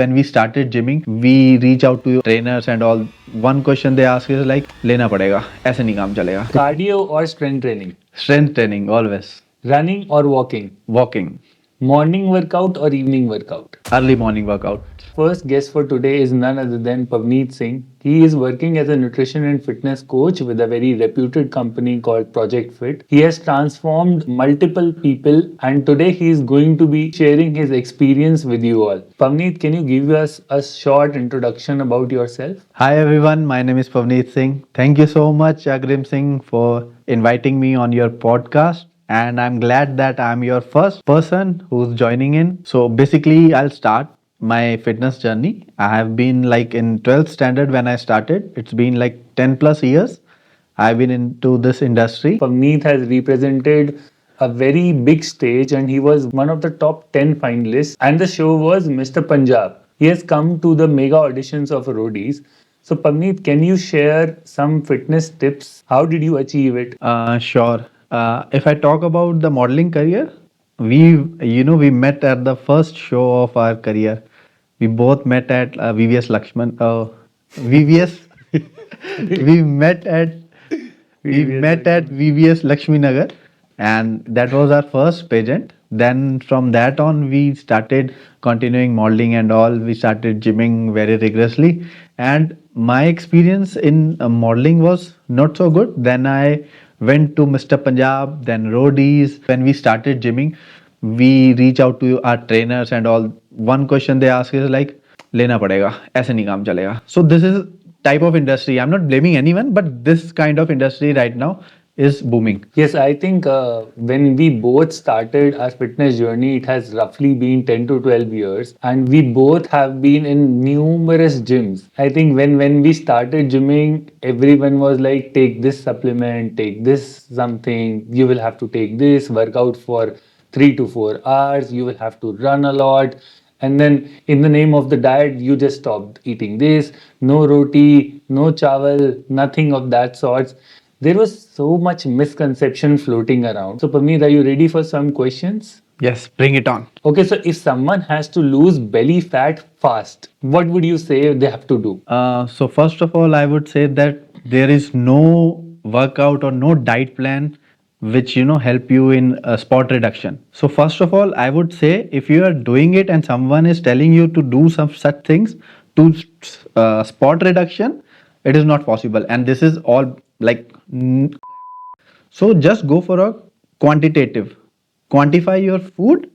When we started gymming, we reach out to trainers and all. One question they ask is like, लेना पड़ेगा, ऐसे नहीं काम चलेगा. Cardio or strength training? Strength training always. Running or walking? Walking. Morning workout or evening workout? Early morning workout. First guest for today is none other than Pavneet Singh. He is working as a nutrition and fitness coach with a very reputed company called Project Fit. He has transformed multiple people and today he is going to be sharing his experience with you all. Pavneet, can you give us a short introduction about yourself? Hi everyone, my name is Pavneet Singh. Thank you so much, Agrim Singh, for inviting me on your podcast. And I'm glad that I'm your first person who's joining in. So basically, I'll start my fitness journey. I have been like in 12th standard when I started. It's been like 10 plus years. I've been into this industry. Pavneet has represented a very big stage and he was one of the top 10 finalists and the show was Mr. Punjab. He has come to the mega auditions of Roadies. So Pavneet, can you share some fitness tips? How did you achieve it? Sure. If I talk about the modeling career, we met at the first show of our career. We both met at VVS Lakshman. VVS. we met at VVS Lakshmi Nagar, and that was our first pageant. Then from that on, we started continuing modeling and all. We started gymming very rigorously, and my experience in modeling was not so good. Then I went to Mr. Punjab, then Roadies. When we started gymming, we reach out to our trainers and all. One question they ask is like, लेना पड़ेगा, ऐसे नहीं काम चलेगा. So this is type of industry. I'm not blaming anyone, but this kind of industry right now is booming. Yes, I think when we both started our fitness journey, it has roughly been 10 to 12 years, and we both have been in numerous gyms. I think when we started gymming, everyone was like, take this supplement, take this something, you will have to take this, work out for 3 to 4 hours, you will have to run a lot. And then, in the name of the diet, you just stopped eating this, no roti, no chawal, nothing of that sorts. There was so much misconception floating around. So, Pavneet, are you ready for some questions? Yes, bring it on. Okay, so if someone has to lose belly fat fast, what would you say they have to do? So first of all, I would say that there is no workout or no diet plan which help you in spot reduction. So first of all, I would say if you are doing it and someone is telling you to do some such things to spot reduction, it is not possible, and this is all like so just go for a quantitative. Quantify your food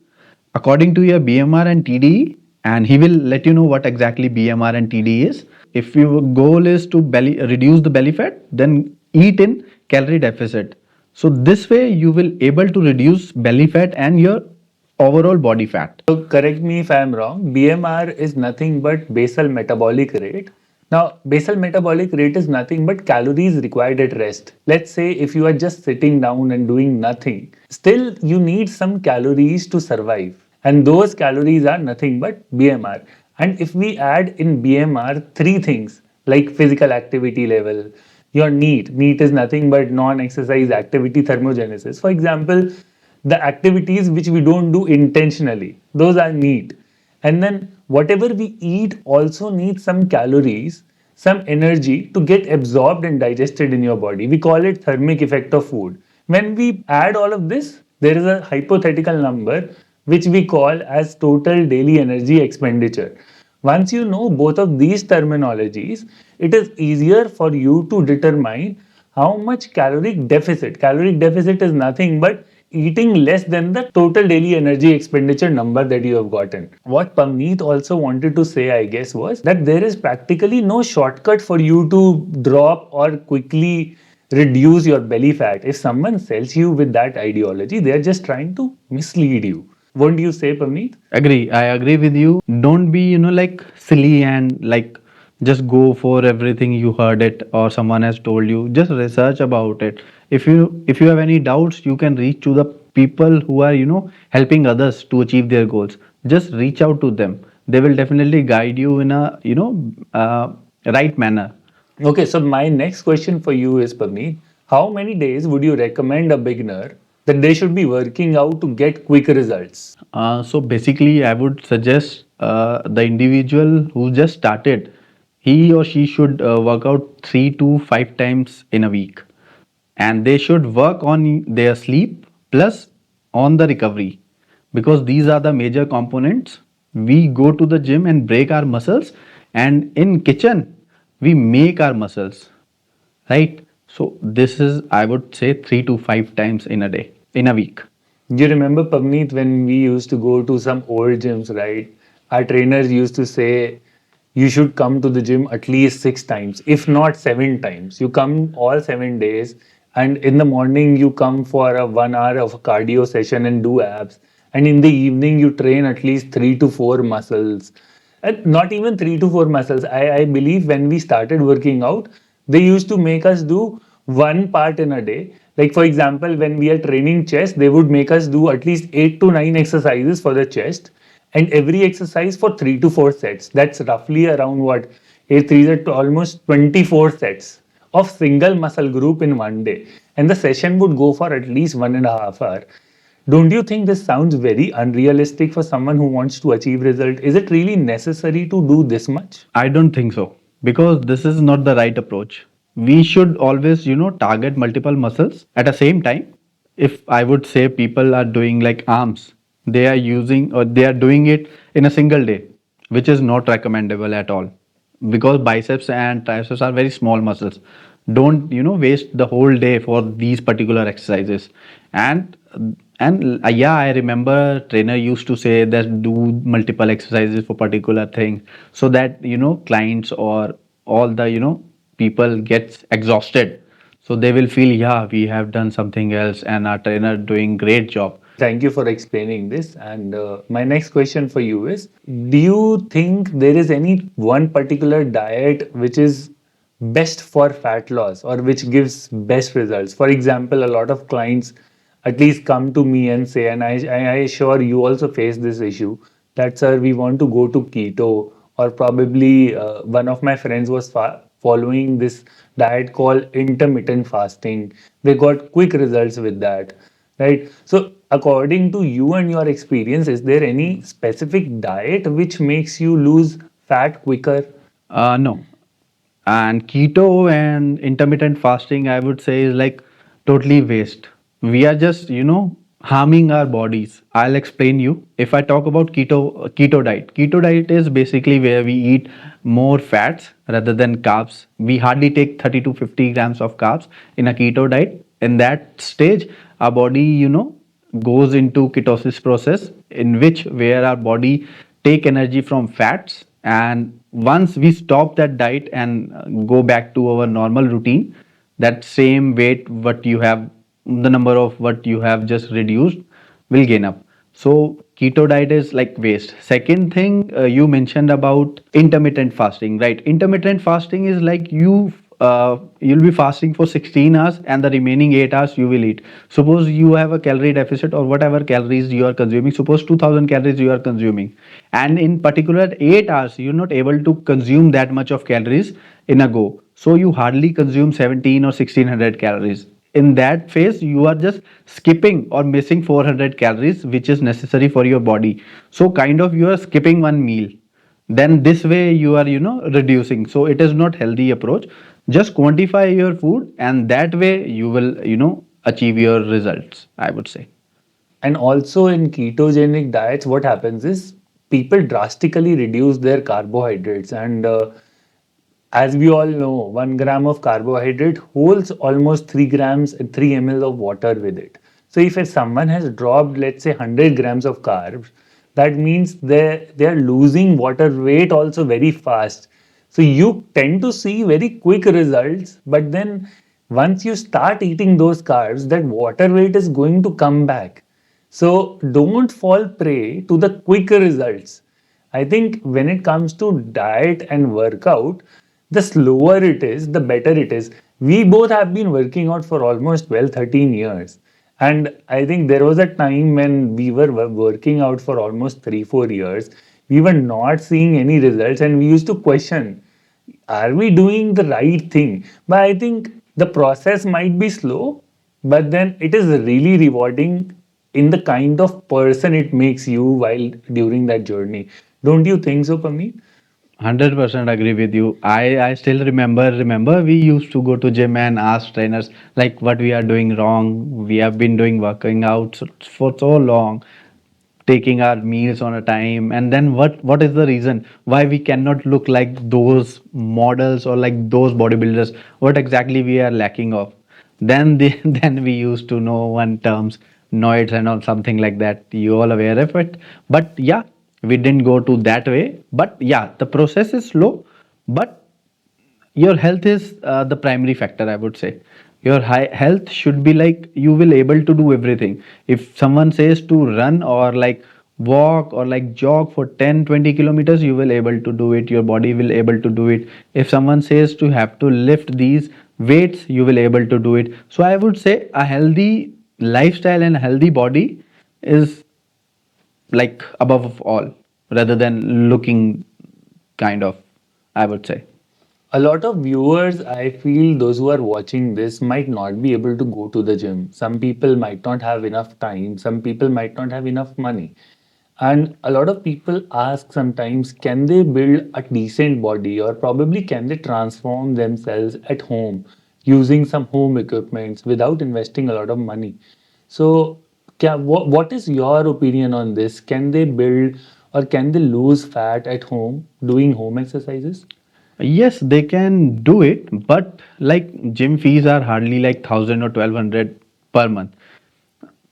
according to your BMR and TDE, and he will let you know what exactly BMR and TDE is. If your goal is to reduce the belly fat, then eat in calorie deficit. So this way you will able to reduce belly fat and your overall body fat. So, correct me if I am wrong, BMR is nothing but basal metabolic rate. Now, basal metabolic rate is nothing but calories required at rest. Let's say if you are just sitting down and doing nothing, still you need some calories to survive. And those calories are nothing but BMR. And if we add in BMR three things like physical activity level, your NEAT is nothing but non exercise activity thermogenesis. For example, the activities which we don't do intentionally, those are NEAT. And then whatever we eat also needs some calories, some energy to get absorbed and digested in your body. We call it thermic effect of food. When we add all of this, there is a hypothetical number which we call as total daily energy expenditure. Once you know both of these terminologies, it is easier for you to determine how much caloric deficit. Caloric deficit is nothing but eating less than the total daily energy expenditure number that you have gotten. What Pavneet also wanted to say, I guess, was that there is practically no shortcut for you to drop or quickly reduce your belly fat. If someone sells you with that ideology, they are just trying to mislead you. Won't you say, Pavneet? Agree. I agree with you. Don't be, like silly and like just go for everything you heard it or someone has told you. Just research about it. If you have any doubts, you can reach to the people who are, helping others to achieve their goals. Just reach out to them. They will definitely guide you in a, right manner. Okay, so my next question for you is, Pavneet, how many days would you recommend a beginner that they should be working out to get quick results? So basically, I would suggest the individual who just started, he or she should work out 3 to 5 times in a week, and they should work on their sleep plus on the recovery, because these are the major components. We go to the gym and break our muscles, and in kitchen we make our muscles, right? So this is, I would say, 3 to 5 times in a day, in a week. You remember, Pavneet, when we used to go to some old gyms, right? Our trainers used to say, you should come to the gym at least 6 times, if not 7 times. You come all 7 days, and in the morning, you come for a 1 hour of a cardio session and do abs. And in the evening, you train at least 3 to 4 muscles. And not even 3 to 4 muscles. I believe when we started working out, they used to make us do one part in a day. Like, for example, when we are training chest, they would make us do at least 8 to 9 exercises for the chest, and every exercise for 3 to 4 sets. That's roughly around what? 8 3 is almost 24 sets of single muscle group in one day. And the session would go for at least 1.5 hours. Don't you think this sounds very unrealistic for someone who wants to achieve result? Is it really necessary to do this much? I don't think so, because this is not the right approach. We should always, target multiple muscles at the same time. If I would say people are doing like arms, they are using or they are doing it in a single day, which is not recommendable at all, because biceps and triceps are very small muscles. Don't waste the whole day for these particular exercises. And yeah, I remember trainer used to say that do multiple exercises for particular thing, so that clients or all the people gets exhausted, so they will feel, yeah, we have done something else and our trainer doing great job. Thank you for explaining this. And my next question for you is, do you think there is any one particular diet which is best for fat loss or which gives best results? For example, a lot of clients at least come to me and say, and I sure you also face this issue, that, sir, we want to go to keto, or probably one of my friends was following this diet called intermittent fasting. They got quick results with that, right? So, according to you and your experience, is there any specific diet which makes you lose fat quicker? No. And keto and intermittent fasting, I would say, is like totally waste. We are just, harming our bodies. I'll explain you. If I talk about keto diet is basically where we eat more fats rather than carbs. We hardly take 30 to 50 grams of carbs in a keto diet. In that stage, our body, goes into ketosis process, in which where our body take energy from fats, and once we stop that diet and go back to our normal routine, that same weight what you have, the number of what you have just reduced, will gain up. So keto diet is like waste. Second thing, you mentioned about intermittent fasting, right? Intermittent fasting is like you'll be fasting for 16 hours and the remaining 8 hours you will eat. Suppose you have a calorie deficit or whatever calories you are consuming, suppose 2000 calories you are consuming, and in particular 8 hours you're not able to consume that much of calories in a go, so you hardly consume 17 or 1600 calories. In that phase you are just skipping or missing 400 calories which is necessary for your body. So kind of you are skipping one meal, then this way you are reducing. So it is not healthy approach. Just quantify your food, and that way you will achieve your results, I would say. And also in ketogenic diets, what happens is people drastically reduce their carbohydrates. And as we all know, 1 gram of carbohydrate holds almost 3 grams, 3 ml of water with it. So if someone has dropped, let's say, 100 grams of carbs, that means they're losing water weight also very fast. So you tend to see very quick results, but then once you start eating those carbs, that water weight is going to come back. So don't fall prey to the quick results. I think when it comes to diet and workout, the slower it is, the better it is. We both have been working out for almost 12, 13 years. And I think there was a time when we were working out for almost 3, 4 years. We were not seeing any results, and we used to question, are we doing the right thing? But I think the process might be slow, but then it is really rewarding in the kind of person it makes you while during that journey. Don't you think so, Pamit? 100% agree with you. I still remember we used to go to gym and ask trainers like what we are doing wrong. We have been doing working out for so long, taking our meals on a time, and then what is the reason why we cannot look like those models or like those bodybuilders? What exactly we are lacking of? Then then we used to know one terms, noids and all, something like that. You all aware of it? But yeah, we didn't go to that way. But yeah, the process is slow, but your health is the primary factor, I would say. Your high health should be like you will able to do everything. If someone says to run or like walk or like jog for 10-20 kilometers, you will able to do it, your body will able to do it. If someone says to have to lift these weights, you will able to do it. So I would say a healthy lifestyle and healthy body is like above of all, rather than looking kind of, I would say. A lot of viewers, I feel those who are watching this might not be able to go to the gym. Some people might not have enough time. Some people might not have enough money. And a lot of people ask sometimes, can they build a decent body or probably can they transform themselves at home using some home equipments without investing a lot of money? So, what is your opinion on this? Can they build or can they lose fat at home doing home exercises? Yes, they can do it, but like gym fees are hardly like 1,000 or 1,200 per month.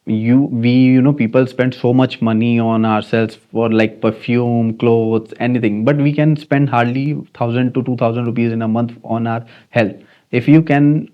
People spend so much money on ourselves for like perfume, clothes, anything, but we can spend hardly 1,000 to 2,000 rupees in a month on our health. If you can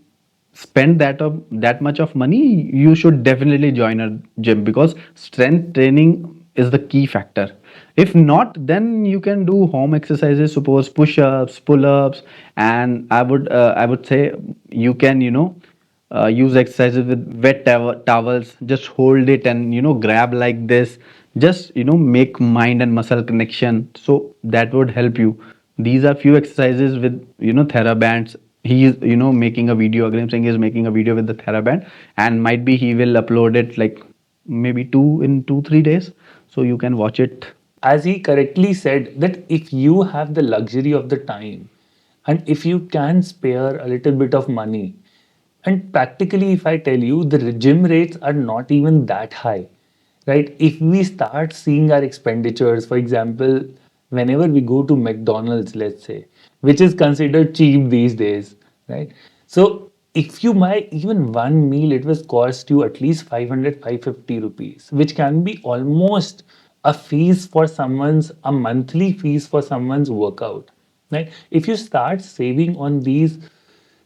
spend that much of money, you should definitely join a gym, because strength training is the key factor. If not, then you can do home exercises, suppose push-ups, pull-ups, and I would say you can use exercises with wet towels. Just hold it and grab like this. Just make mind and muscle connection, so that would help you. These are few exercises with therabands. He is making a video, Agrim Singh is making a video with the theraband, and might be he will upload it like maybe 2 3 days, so you can watch it. As he correctly said, that if you have the luxury of the time and if you can spare a little bit of money, and practically, if I tell you, the gym rates are not even that high, right? If we start seeing our expenditures, for example, whenever we go to McDonald's, let's say, which is considered cheap these days, right? So if you buy even one meal, it will cost you at least 500, 550 rupees, which can be almost a monthly fees for someone's workout, right? If you start saving on these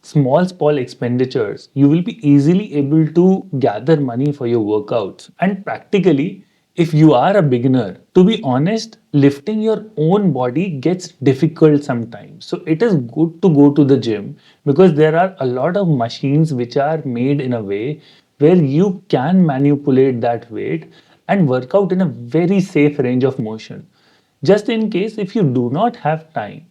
small expenditures, you will be easily able to gather money for your workouts. And practically, if you are a beginner, to be honest, lifting your own body gets difficult sometimes. So it is good to go to the gym because there are a lot of machines which are made in a way where you can manipulate that weight and work out in a very safe range of motion. Just in case if you do not have time,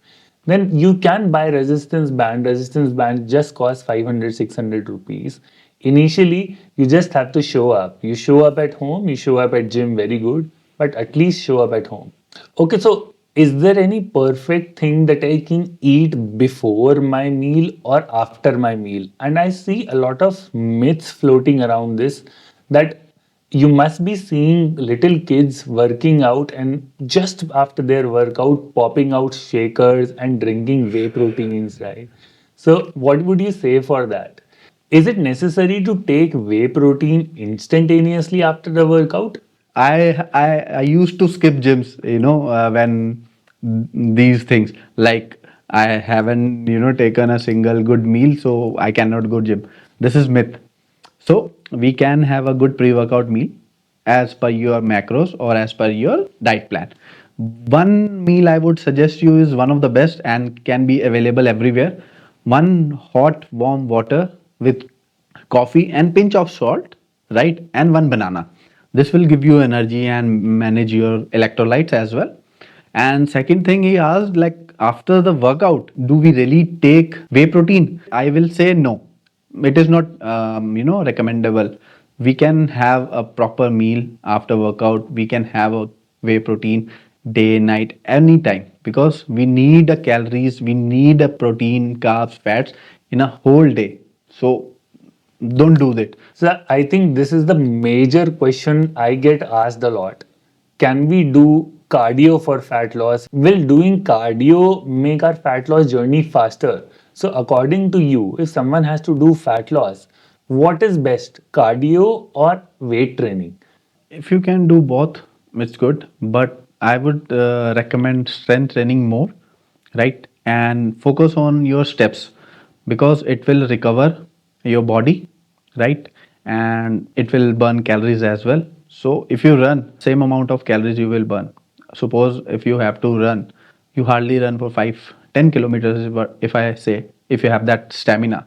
then you can buy resistance band. Resistance band just costs 500, 600 rupees. Initially, you just have to show up. You show up at home, you show up at gym, very good, but at least show up at home. Okay, so is there any perfect thing that I can eat before my meal or after my meal? And I see a lot of myths floating around this, that you must be seeing little kids working out and just after their workout popping out shakers and drinking whey proteins, right? So, what would you say for that? Is it necessary to take whey protein instantaneously after the workout? I used to skip gyms, when these things like I haven't taken a single good meal, so I cannot go gym. This is myth. So we can have a good pre-workout meal as per your macros or as per your diet plan. One meal I would suggest you is one of the best and can be available everywhere. One hot warm water with coffee and pinch of salt, right? And one banana. This will give you energy and manage your electrolytes as well. And second thing he asked, like after the workout, do we really take whey protein? I will say no. it is not recommendable. We can have a proper meal after workout. We can have a whey protein day night anytime, because we need a calories, we need a protein, carbs, fats in a whole day. So don't do that. So I think this is the major question I get asked a lot. Can we do cardio for fat loss? Will doing cardio make our fat loss journey faster? So according to you, if someone has to do fat loss, what is best, cardio or weight training? If you can do both, it's good. But I would recommend strength training more, right? And focus on your steps, because it will recover your body, right? And it will burn calories as well. So if you run, same amount of calories you will burn. Suppose if you have to run, you hardly run for 5-10 kilometers. But if I say, if you have that stamina,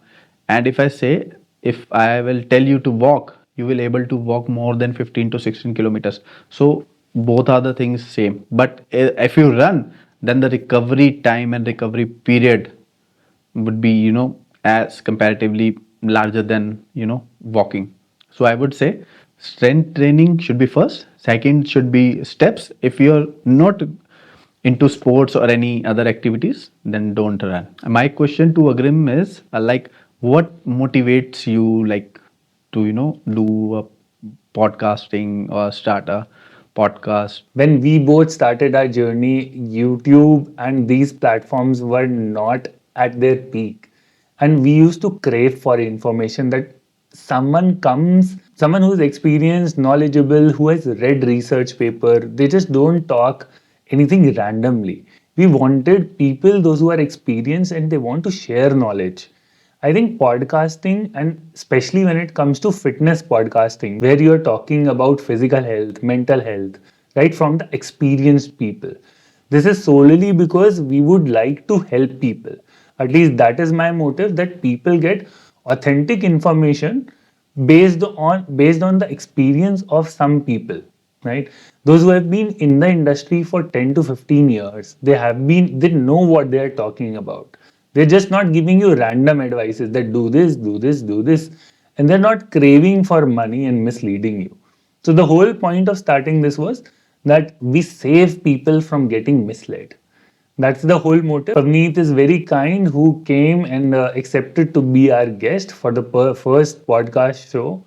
and if I say, if I will tell you to walk, you will able to walk more than 15 to 16 kilometers. So both are the things same. But if you run, then the recovery time and recovery period would be, as comparatively larger than, walking. So I would say strength training should be first, second should be steps. If you're not into sports or any other activities, then don't run. My question to Agrim is, like, what motivates you, like, to do a podcasting or start a podcast? When we both started our journey, YouTube and these platforms were not at their peak. And we used to crave for information that someone who's experienced, knowledgeable, who has read research paper, they just don't talk anything randomly. We wanted people, those who are experienced and they want to share knowledge. I think podcasting, and especially when it comes to fitness podcasting, where you're talking about physical health, mental health, right from the experienced people. This is solely because we would like to help people. At least that is my motive, that people get authentic information based on the experience of some people, right? Those who have been in the industry for 10 to 15 years, they know what they are talking about. They're just not giving you random advices that do this, do this, do this, and they're not craving for money and misleading you. So the whole point of starting this was that we save people from getting misled. That's the whole motive. Pavneet is very kind, who came and accepted to be our guest for the first podcast show.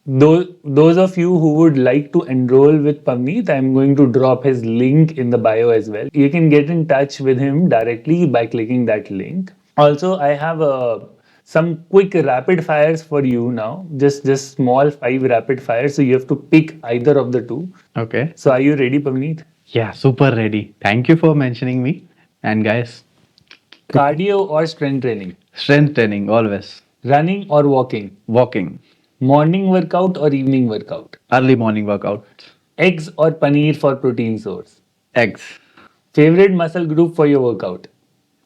Those of you who would like to enroll with Pavneet, I'm going to drop his link in the bio as well. You can get in touch with him directly by clicking that link. Also, I have some quick rapid fires for you now. Just small 5 rapid fires. So you have to pick either of the two. Okay. So are you ready, Pavneet? Yeah, super ready. Thank you for mentioning me. And guys, Cardio or strength training? strength training always. Running or walking? Walking. Morning workout or evening workout? Early morning workout. Eggs or paneer for protein source? Eggs. Favorite muscle group for your workout?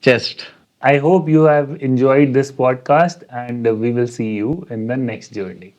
Chest. I hope you have enjoyed this podcast and we will see you in the next journey.